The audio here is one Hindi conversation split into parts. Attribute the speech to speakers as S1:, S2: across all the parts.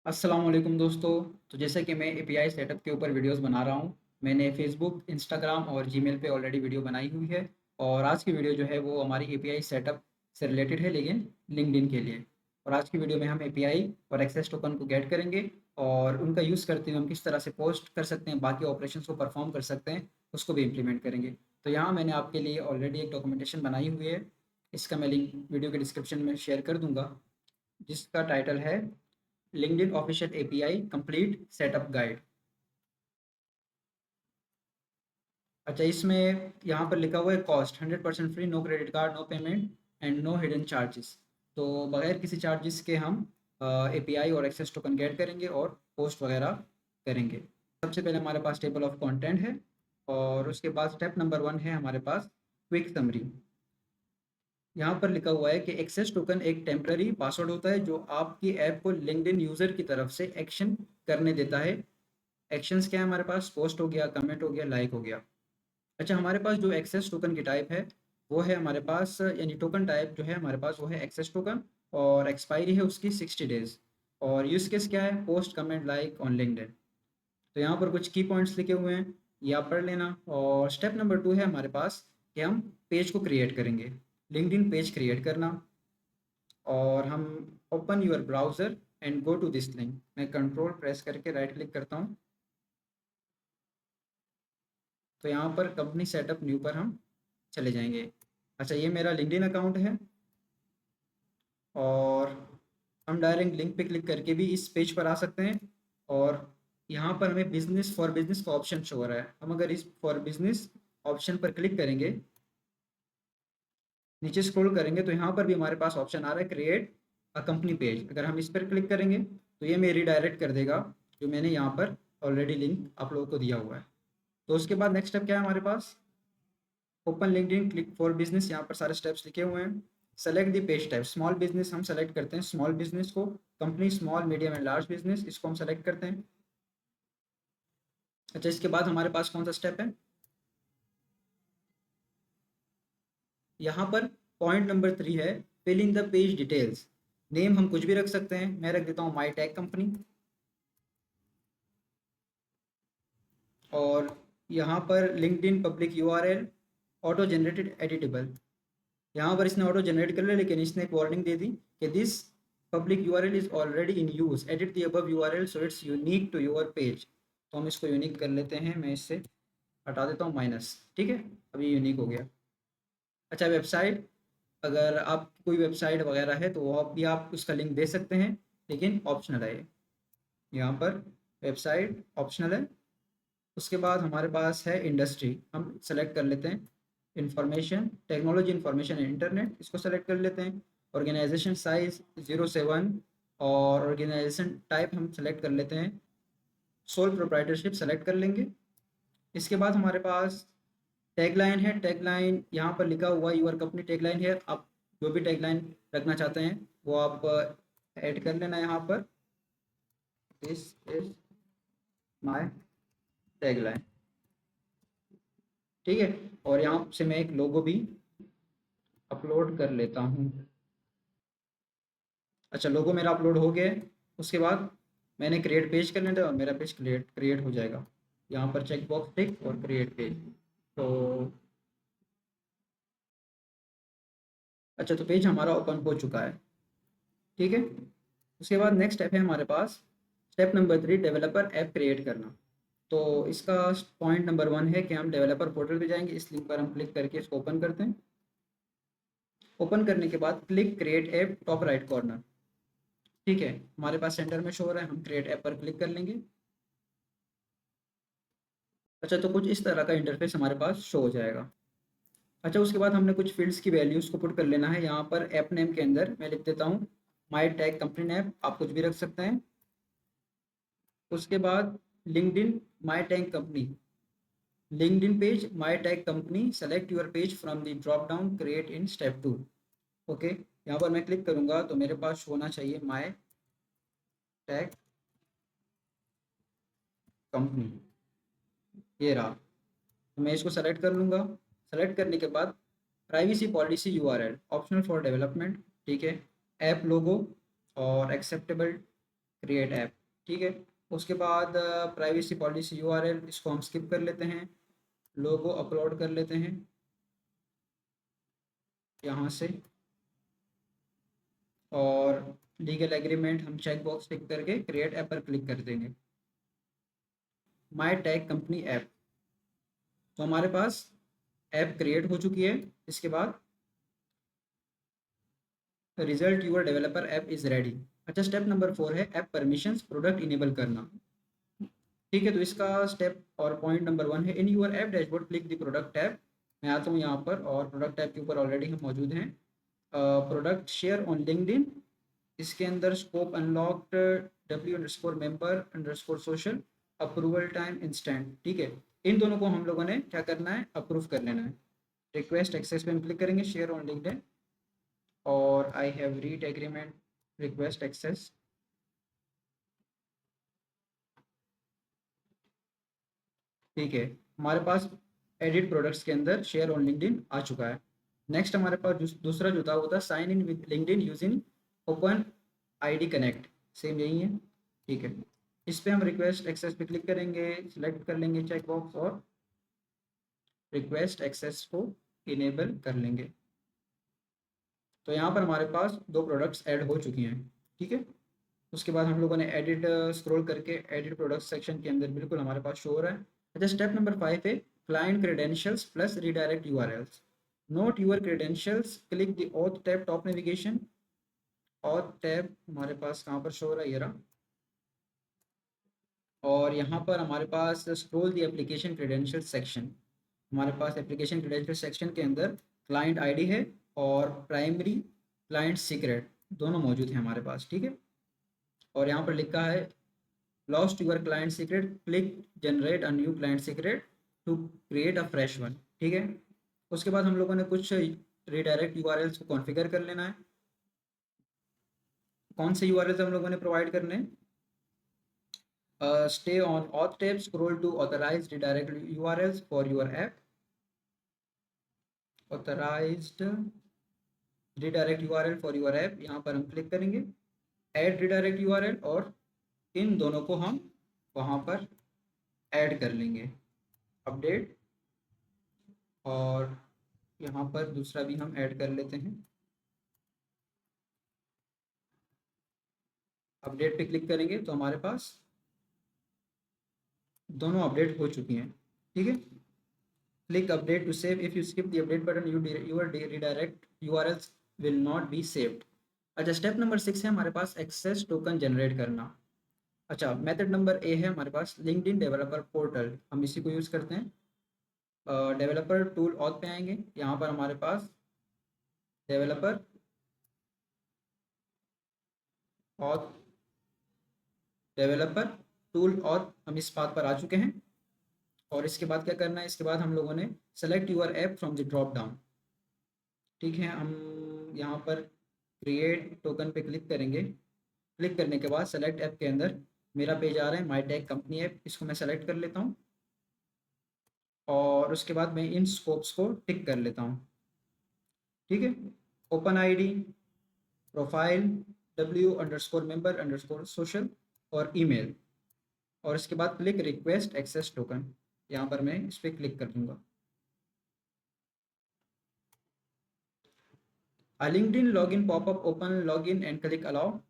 S1: अस्सलाम वालेकुम दोस्तों। तो जैसे कि मैं एपीआई सेटअप के ऊपर वीडियोस बना रहा हूँ। मैंने फेसबुक, इंस्टाग्राम और जीमेल पे ऑलरेडी वीडियो बनाई हुई है। और आज की वीडियो जो है वो हमारी एपीआई सेटअप से रिलेटेड है, लेकिन लिंक्डइन के लिए। और आज की वीडियो में हम एपीआई और एक्सेस टोकन को गेट करेंगे और उनका यूज़ करते हुए हम किस तरह से पोस्ट कर सकते हैं, बाकी ऑपरेशंस को परफॉर्म कर सकते हैं, उसको भी इम्प्लीमेंट करेंगे। तो यहाँ मैंने आपके लिए ऑलरेडी एक डॉक्यूमेंटेशन बनाई हुई है। इसका मैं लिंक वीडियो के डिस्क्रिप्शन में शेयर कर दूंगा, जिसका टाइटल है LinkedIn official API complete setup guide. अच्छा, इसमें यहाँ पर लिखा हुआ है cost 100% free, no credit card, no payment and no hidden charges. तो बगैर किसी चार्जेस के हम एपीआई और एक्सेस टोकन गेट करेंगे और पोस्ट वगैरह करेंगे। सबसे पहले हमारे पास टेबल ऑफ कंटेंट है और उसके बाद स्टेप नंबर 1 है हमारे पास क्विक समरी। यहाँ पर लिखा हुआ है कि एक्सेस टोकन एक टेम्पररी पासवर्ड होता है जो आपकी ऐप को लिंक्डइन यूज़र की तरफ से एक्शन करने देता है। एक्शंस क्या है हमारे पास? पोस्ट हो गया, कमेंट हो गया, लाइक हो गया। अच्छा, हमारे पास जो एक्सेस टोकन की टाइप है वो है हमारे पास, यानी टोकन टाइप जो है हमारे पास वो है एक्सेस टोकन, और एक्सपायरी है उसकी 60 डेज। और यूज केस क्या है? Post, comment, like on LinkedIn. तो यहाँ पर कुछ की पॉइंट्स लिखे हुए हैं, ये आप पढ़ लेना। और स्टेप नंबर 2 है हमारे पास कि हम पेज को क्रिएट करेंगे, लिंक्डइन पेज क्रिएट करना। और हम open your browser and go to this link. मैं कंट्रोल प्रेस करके राइट क्लिक करता हूँ, तो यहाँ पर कंपनी सेटअप न्यू पर हम चले जाएंगे। अच्छा, ये मेरा लिंक्डइन अकाउंट है और हम डायरेक्ट लिंक पे क्लिक करके भी इस पेज पर आ सकते हैं। और यहाँ पर हमें बिजनेस फॉर बिजनेस का ऑप्शन शो हो रहा है। हम अगर इस फॉर बिजनेस ऑप्शन पर क्लिक करेंगे, नीचे स्क्रॉल करेंगे, तो यहाँ पर भी हमारे पास ऑप्शन आ रहा है क्रिएट अ कंपनी पेज। अगर हम इस पर क्लिक करेंगे तो ये मेरी डायरेक्ट कर देगा जो मैंने यहाँ पर ऑलरेडी लिंक आप लोगों को दिया हुआ है। तो उसके बाद नेक्स्ट स्टेप क्या है हमारे पास? Open LinkedIn, click for business. यहाँ पर सारे स्टेप्स लिखे हुए हैं। Select the page type, small business हम सेलेक्ट करते हैं, स्मॉल बिजनेस को। Company small, medium and large business, इसको हम सेलेक्ट करते हैं। अच्छा, इसके बाद हमारे पास कौन सा स्टेप है? यहाँ पर पॉइंट नंबर 3 है fill in the page details. Name हम कुछ भी रख सकते हैं, मैं रख देता हूँ माई टैग कंपनी। और यहाँ पर LinkedIn public URL auto generated editable. यहाँ पर इसने ऑटो जनरेट कर लिया, लेकिन इसने एक वार्निंग दे दी कि this public URL is already in use, edit the above URL so it's unique to your page. तो हम इसको यूनिक कर लेते हैं, मैं इससे हटा देता हूँ माइनस। ठीक है, अभी यूनिक हो गया। अच्छा, वेबसाइट, अगर आप कोई वेबसाइट वगैरह है तो वो आप भी आप उसका लिंक दे सकते हैं, लेकिन ऑप्शनल है ये। यहाँ पर वेबसाइट ऑप्शनल है। उसके बाद हमारे पास है इंडस्ट्री, हम सेलेक्ट कर लेते हैं information technology, information and internet, इसको सेलेक्ट कर लेते हैं। ऑर्गेनाइजेशन साइज 07, और ऑर्गेनाइजेशन टाइप हम सेलेक्ट कर लेते हैं सोल प्रोप्राइटरशिप सेलेक्ट कर लेंगे। इसके बाद हमारे पास टैगलाइन है। टैगलाइन यहाँ पर लिखा हुआ यूर कंपनी टैगलाइन है, आप जो भी टैगलाइन रखना चाहते हैं वो आप ऐड कर लेना यहाँ पर। This is my tagline. ठीक है, और यहाँ से मैं एक लोगो भी अपलोड कर लेता हूँ। अच्छा, लोगो मेरा अपलोड हो गया है। उसके बाद मैंने क्रिएट पेज कर लेना है और मेरा पेज क्रिएट क्रिएट हो जाएगा। यहाँ पर चेक बॉक्स टिक और क्रिएट पेज। तो अच्छा, तो पेज हमारा ओपन हो चुका है। ठीक है, उसके बाद नेक्स्ट स्टेप है हमारे पास, step number 3, developer app create करना। तो इसका पॉइंट नंबर 1 है कि हम डेवलपर पोर्टल पे जाएंगे, इस लिंक पर हम क्लिक करके इसको ओपन करते हैं। ओपन करने के बाद click create app top right corner. ठीक है, हमारे पास सेंटर में शो हो रहा है, हम क्रिएट ऐप पर क्लिक कर लेंगे। अच्छा, तो कुछ इस तरह का इंटरफेस हमारे पास शो हो जाएगा। अच्छा, उसके बाद हमने कुछ फील्ड्स की वैल्यूज़ को पुट कर लेना है। यहाँ पर ऐप नेम के अंदर मैं लिख देता हूँ माई टैग कंपनी नेम, आप कुछ भी रख सकते हैं। उसके बाद LinkedIn my tag company, LinkedIn page my tag company, select your page from the drop down create in step 2। Okay, यहाँ पर मैं क्लिक करूँगा तो मेरे पास होना चाहिए माई टैग कंपनी, ये रहा। तो मैं इसको सेलेक्ट कर लूँगा। सेलेक्ट करने के बाद privacy policy URL optional for development. ठीक है, ऐप लोगो और एक्सेप्टेबल क्रिएट ऐप, ठीक है। उसके बाद प्राइवेसी पॉलिसी यूआरएल, इसको हम स्किप कर लेते हैं। लोगो अपलोड कर लेते हैं यहाँ से, और लीगल एग्रीमेंट हम चेक बॉक्स टिक करके क्रिएट ऐप पर क्लिक कर देंगे। माई टैग कंपनी ऐप, तो हमारे पास ऐप क्रिएट हो चुकी है। इसके बाद result your developer app is ready. अच्छा, स्टेप नंबर 4 है ऐप परमिशंस प्रोडक्ट इनेबल करना, ठीक है। तो इसका स्टेप और पॉइंट नंबर 1 है in your app dashboard click the product tab. मैं आता हूँ यहाँ पर और प्रोडक्ट टैब के ऊपर ऑलरेडी हम मौजूद हैं। प्रोडक्ट शेयर ऑन लिंक्डइन, इसके अंदर scope unlocked, w_member_social, approval time instant, ठीक है। इन दोनों को हम लोगों ने क्या करना है, अप्रूव कर लेना है। रिक्वेस्ट एक्सेस पे हम क्लिक करेंगे, शेयर ऑन लिंक्डइन, और I have read agreement, request access, ठीक है। हमारे पास एडिट प्रोडक्ट्स के अंदर शेयर ऑन लिंक्डइन आ चुका है। नेक्स्ट हमारे पास दूसरा जो था वो था sign in with LinkedIn using OpenID connect, same यही है, ठीक है। इस पे हम रिक्वेस्ट एक्सेस पे क्लिक करेंगे, सिलेक्ट कर लेंगे चेक बॉक्स और रिक्वेस्ट एक्सेस को इनेबल कर लेंगे। तो यहाँ पर हमारे पास दो प्रोडक्ट्स ऐड हो चुकी हैं, ठीक है। उसके बाद हम लोगों ने एडिट स्क्रॉल करके एडिट प्रोडक्ट सेक्शन के अंदर बिल्कुल हमारे पास शो हो रहा है। अच्छा, स्टेप नंबर 5 है client credentials plus redirect URLs. Note your credentials, click the auth tab, top navigation. Auth tab हमारे पास कहाँ पर शो हो रहा है, ये रहा। और यहाँ पर हमारे पास scroll the application credential section, हमारे पास एप्लीकेशन क्रेडेंशियल सेक्शन के अंदर क्लाइंट आईडी है और प्राइमरी क्लाइंट सीक्रेट दोनों मौजूद हैं हमारे पास, ठीक है। और यहाँ पर लिखा है lost your client secret, click generate a new client secret to create a fresh one, ठीक है। उसके बाद हम लोगों ने कुछ रीडायरेक्ट यूआरएल्स को कॉन्फ़िगर कर लेना है। कौन से यूआरएल्स हम लोगों ने प्रोवाइड करने हैं, stay on auth tab, scroll to authorized redirect URLs for your app, authorized redirect URL for your app, यहाँ पर हम क्लिक करेंगे ऐड redirect URL, और इन दोनों को हम वहाँ पर ऐड कर लेंगे, अपडेट, और यहाँ पर दूसरा भी हम ऐड कर लेते हैं, अपडेट पे क्लिक करेंगे तो हमारे पास दोनों अपडेट हो चुकी हैं, ठीक है। Click update to save. If you skip the update button, your redirect URLs will not be saved. अच्छा, स्टेप नंबर 6 है हमारे पास एक्सेस टोकन जनरेट करना। अच्छा, मेथड नंबर ए है हमारे पास लिंक्डइन डेवलपर पोर्टल, हम इसी को यूज़ करते हैं। डेवलपर टूल ऑथ पे आएंगे, यहाँ पर हमारे पास developer auth, developer tool auth, हम इस बात पर आ चुके हैं। और इसके बाद क्या करना है, इसके बाद हम लोगों ने select your app from the drop down, ठीक है। हम यहाँ पर क्रिएट टोकन पे क्लिक करेंगे, क्लिक करने के बाद सेलेक्ट ऐप के अंदर मेरा पेज आ रहा है माई टैग कंपनी ऐप, इसको मैं सेलेक्ट कर लेता हूँ और उसके बाद मैं इन स्कोप्स को टिक कर लेता हूँ, ठीक है। ओपन आईडी, प्रोफाइल, w_member_social और ईमेल, और इसके बाद क्लिक रिक्वेस्ट एक्सेस टोकन, यहाँ पर मैं इस पर क्लिक कर दूँगा। A LinkedIn login pop-up, open login and click allow.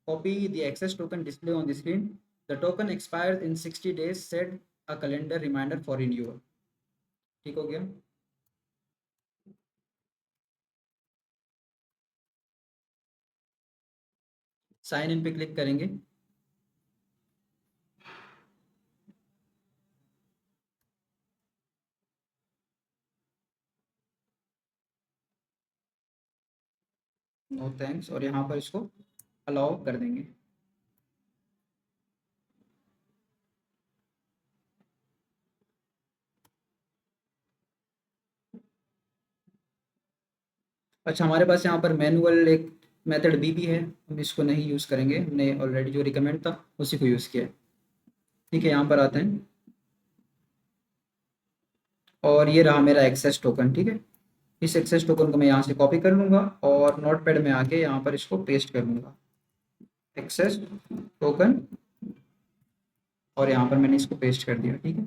S1: Copy the access token display on the screen. The token expires in 60 days. Set a calendar reminder for renewal. ठीक हो गया। साइन इन पे क्लिक करेंगे, नो थैंक्स, और यहाँ पर इसको अलाउ कर देंगे। अच्छा, हमारे पास यहाँ पर मैनुअल एक मेथड भी है, हम इसको नहीं यूज़ करेंगे, हमने ऑलरेडी जो रिकमेंड था उसी को यूज़ किया है, ठीक है। यहाँ पर आते हैं और ये रहा मेरा एक्सेस टोकन, ठीक है। इस एक्सेस टोकन को मैं यहाँ से कॉपी कर लूँगा और नोटपैड में आके यहाँ पर इसको पेस्ट कर लूँगा। एक्सेस टोकन, और यहाँ पर मैंने इसको पेस्ट कर दिया, ठीक है।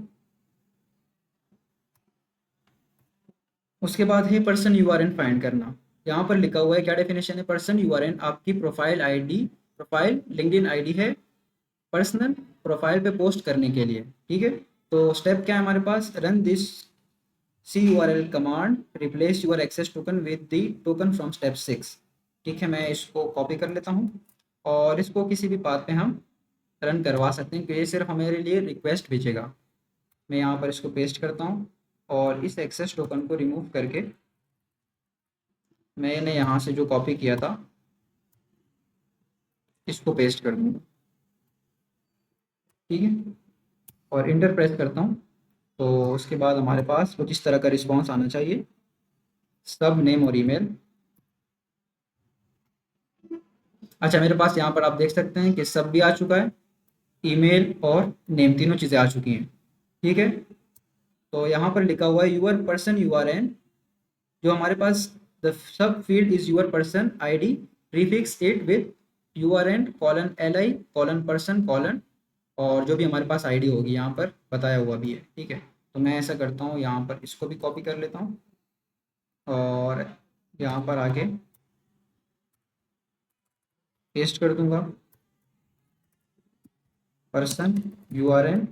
S1: उसके बाद है पर्सन यूआरएन फाइंड करना। यहाँ पर लिखा हुआ है, क्या डेफिनेशन है, पर्सन यूआरएन आपकी profile ID, profile LinkedIn ID है पर्सनल प्रोफाइल पे पोस्ट करने के लिए, ठीक है। तो स्टेप क्या है हमारे पास, run this CURL command replace your access token with the token from step 6, ठीक है। मैं इसको कॉपी कर लेता हूँ और इसको किसी भी पाथ पे हम रन करवा सकते हैं, क्योंकि ये सिर्फ हमारे लिए रिक्वेस्ट भेजेगा। मैं यहाँ पर इसको पेस्ट करता हूँ और इस एक्सेस टोकन को रिमूव करके मैंने यहाँ से जो कॉपी किया था इसको पेस्ट कर दूँगा, ठीक है। और इंटर प्रेस करता हूँ, तो उसके बाद हमारे पास कुछ इस तरह का रिस्पॉन्स आना चाहिए, सब नेम और ईमेल। अच्छा, मेरे पास यहाँ पर आप देख सकते हैं कि सब भी आ चुका है, ईमेल और नेम तीनों चीज़ें आ चुकी हैं, ठीक है। तो यहाँ पर लिखा हुआ है यूर पर्सन यूआरएन, जो हमारे पास the sub field is your person ID, prefix it with URN colon LI colon person colon, और जो भी हमारे पास आईडी होगी यहाँ पर बताया हुआ भी है, ठीक है। तो मैं ऐसा करता हूँ, यहाँ पर इसको भी कॉपी कर लेता हूँ और यहाँ पर आगे पेस्ट कर दूंगा पर्सन यूआरएन,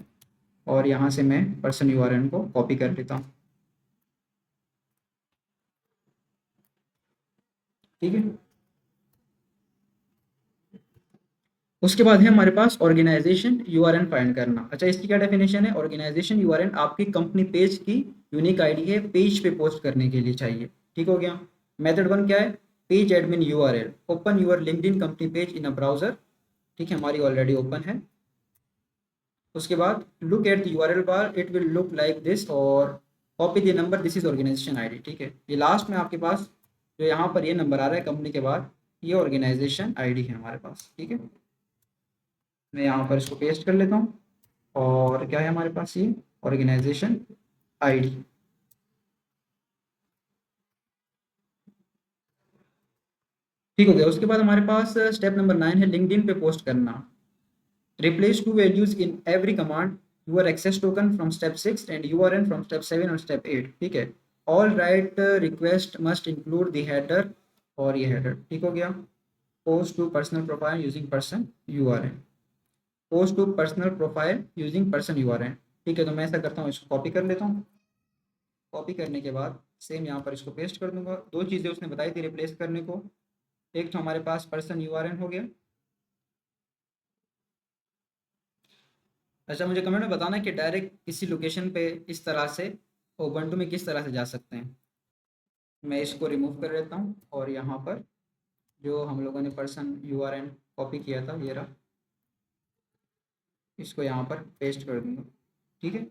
S1: और यहाँ से मैं पर्सन यूआरएन को कॉपी कर लेता हूँ, ठीक है। उसके बाद है हमारे पास ऑर्गेनाइजेशन यूआरएन फाइंड करना। अच्छा, इसकी क्या डेफिनेशन है, ऑर्गेनाइजेशन यूआरएन आपकी कंपनी पेज की यूनिक आईडी है, पेज पे पोस्ट करने के लिए चाहिए, ठीक हो गया। मेथड 1 क्या है, page admin URL, open your LinkedIn company page in a browser, ठीक है, हमारी ऑलरेडी ओपन है। उसके बाद look at the URL bar, it will look like this, और copy the number, this is organization ID, ठीक है। ये लास्ट में आपके पास जो यहाँ पर ये नंबर आ रहा है कंपनी के बाद, ये ऑर्गेनाइजेशन आईडी है हमारे पास, ठीक है। मैं यहाँ पर इसको पेस्ट कर लेता हूँ और क्या है हमारे पास, ये ऑर्गेनाइजेशन आईडी, ठीक हो गया। उसके बाद हमारे पास स्टेप नंबर 9 है लिंक्डइन पे पोस्ट करना। Replace two values in every command, your access token from step 6 and URN from step 7 और स्टेप 8, ठीक है। All right request must include the header, और ये हेडर, ठीक हो गया। Post to personal profile using person URN, post to personal profile using person URN, ठीक है। तो मैं ऐसा करता हूँ, इसको कॉपी कर लेता हूँ, कॉपी करने के बाद सेम यहाँ पर इसको पेस्ट कर दूंगा। दो चीज़ें उसने बताई थी रिप्लेस करने को, एक तो हमारे पास पर्सन यूआरएन हो गया। अच्छा, मुझे कमेंट में बताना कि डायरेक्ट किसी लोकेशन पे इस तरह से उबंटू में किस तरह से जा सकते हैं। मैं इसको रिमूव कर लेता हूँ और यहाँ पर जो हम लोगों ने पर्सन यूआरएन कॉपी किया था, ये रहा, इसको यहाँ पर पेस्ट कर दूंगा, ठीक है।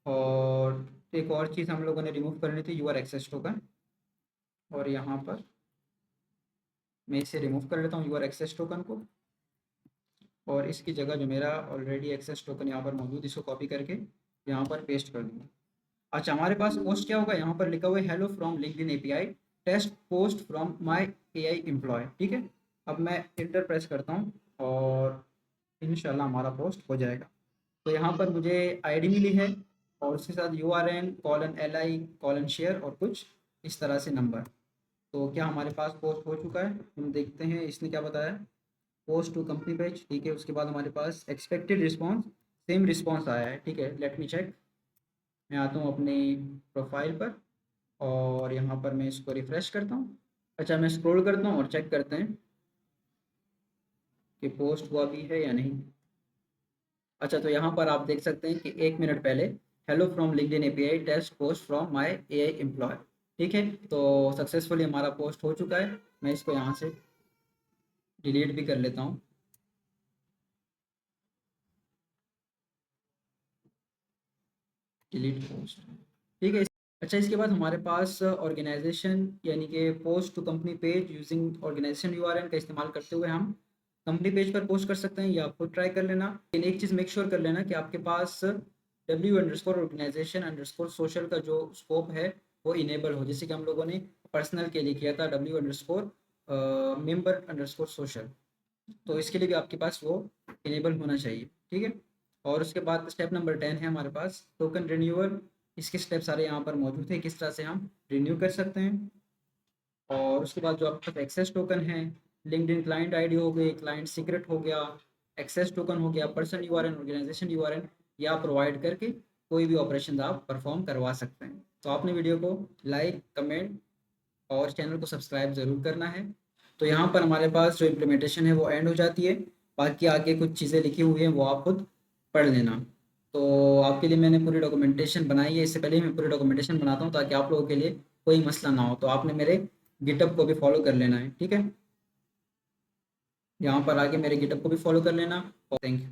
S1: और एक और चीज़ हम लोगों ने रिमूव करनी थी, यूआर एक्सेस टोकन, और यहाँ पर मैं इसे रिमूव कर लेता हूँ यूआर एक्सेस टोकन को, और इसकी जगह जो मेरा ऑलरेडी एक्सेस टोकन यहाँ पर मौजूद, इसको कॉपी करके यहाँ पर पेस्ट कर दूँगा। अच्छा, हमारे पास पोस्ट क्या होगा, यहाँ पर लिखा हुआ है hello from LinkedIn API test post from my AI employ, ठीक है। अब मैं इंटर प्रेस करता हूँ और इंशाल्लाह हमारा पोस्ट हो जाएगा। तो यहाँ पर मुझे आईडी मिली है और उसके साथ URN colon LI colon share और कुछ इस तरह से नंबर। तो क्या हमारे पास पोस्ट हो चुका है, हम देखते हैं इसने क्या बताया, पोस्ट टू कंपनी पेज, ठीक है। उसके बाद हमारे पास एक्सपेक्टेड रिस्पॉन्स, सेम रिस्पॉन्स आया है, ठीक है। लेट मी चेक, मैं आता हूँ अपनी प्रोफाइल पर और यहाँ पर मैं इसको रिफ़्रेश करता हूँ। अच्छा, मैं स्क्रॉल करता हूँ और चेक करते हैं कि पोस्ट हुआ भी है या नहीं। अच्छा, तो यहाँ पर आप देख सकते हैं कि 1 मिनट पहले hello from LinkedIn API test post from my AI employ, ठीक है। तो सक्सेसफुली हमारा पोस्ट हो चुका है। मैं इसको यहाँ से डिलीट भी कर लेता हूँ, डिलीट पोस्ट, ठीक है। अच्छा, इसके बाद हमारे पास ऑर्गेनाइजेशन यानी कि post to company page using organisation URN का इस्तेमाल करते हुए हम कंपनी पेज पर पोस्ट कर सकते हैं, या आप खुद ट्राई कर लेना। लेकिन एक चीज़ मेक श्योर कर लेना कि आपके पास W_organization_social का जो स्कोप है वो इनेबल हो, जैसे कि हम लोगों ने पर्सनल के लिए किया था W_member_social, तो इसके लिए भी आपके पास वो इनेबल होना चाहिए, ठीक है। और उसके बाद स्टेप नंबर 10 है हमारे पास टोकन रिन्यूअल। इसके स्टेप सारे यहाँ पर मौजूद है, किस तरह से हम रिन्यू कर सकते हैं। और उसके बाद जो आपके पास एक्सेस टोकन है, लिंक्डइन क्लाइंट आईडी हो गई, क्लाइंट सीक्रेट हो गया, एक्सेस टोकन हो गया, पर्सन यूआरएन, ऑर्गेनाइजेशन यूआरएन, या प्रोवाइड करके कोई भी ऑपरेशन आप परफॉर्म करवा सकते हैं। तो आपने वीडियो को लाइक, कमेंट और चैनल को सब्सक्राइब ज़रूर करना है। तो यहाँ पर हमारे पास जो इम्प्लीमेंटेशन है वो एंड हो जाती है, बाकी आगे कुछ चीज़ें लिखी हुई हैं वो आप खुद पढ़ लेना। तो आपके लिए मैंने पूरी डॉक्यूमेंटेशन बनाई है, इससे पहले मैं पूरी डॉक्यूमेंटेशन बनाता हूँ ताकि आप लोगों के लिए कोई मसला ना हो। तो आपने मेरे गिटअप को भी फॉलो कर लेना है, ठीक है। यहाँ पर आके मेरे गिटअप को भी फॉलो कर लेना और थैंक यू।